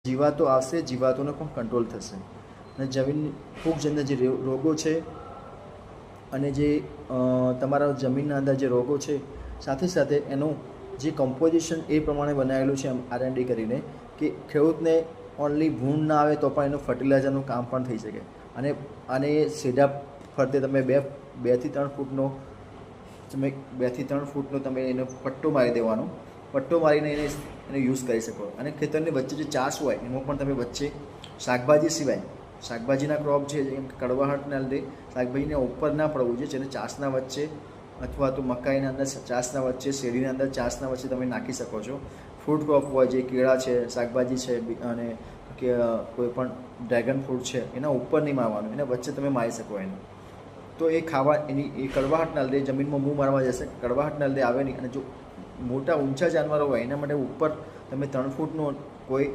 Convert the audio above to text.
જીવાતો આવશે, જીવાતોનો પણ કંટ્રોલ થશે અને જમીન ફૂગજન્ય જે રોગો છે અને જે તમારા જમીનના અંદર જે રોગો છે, સાથે સાથે એનું જે કમ્પોઝિશન એ પ્રમાણે બનાવેલું છે R&D કરીને કે ખેડૂતને ઓનલી ભૂંડ ના આવે તો પણ એનું ફર્ટિલાઇઝરનું કામ પણ થઈ શકે. અને સીધા ફરતે તમે બેથી ત્રણ ફૂટનો તમે એનો પટ્ટો મારી દેવાનો. પટ્ટો મારીને એને યુઝ કરી શકો. અને ખેતરની વચ્ચે જે ચાસ હોય એમાં પણ તમે વચ્ચે શાકભાજી સિવાય શાકભાજીના ક્રોપ છે, જેમ કે કડવાહટના લીધે શાકભાજીને ઉપર ના પડવું જોઈએ, જેને ચાસના વચ્ચે અથવા તો મકાઈના અંદર ચાસના વચ્ચે, શેરડીના અંદર ચાસના વચ્ચે તમે નાખી શકો છો. ફ્રૂટ ક્રોપ હોય, જે કેળા છે, શાકભાજી છે અને કે કોઈ પણ ડ્રેગન ફ્રૂટ છે, એના ઉપર નહીં મારવાનું, એના વચ્ચે તમે મારી શકો એને. તો એ એની એ કડવાહટના લીધે જમીનમાં મૂં મારવા જશે, કડવાહટના લીધે આવે નહીં. અને જો મોટા ઊંચા જાનવરો હોય એના માટે ઉપર તમે 3 ફૂટનો કોઈ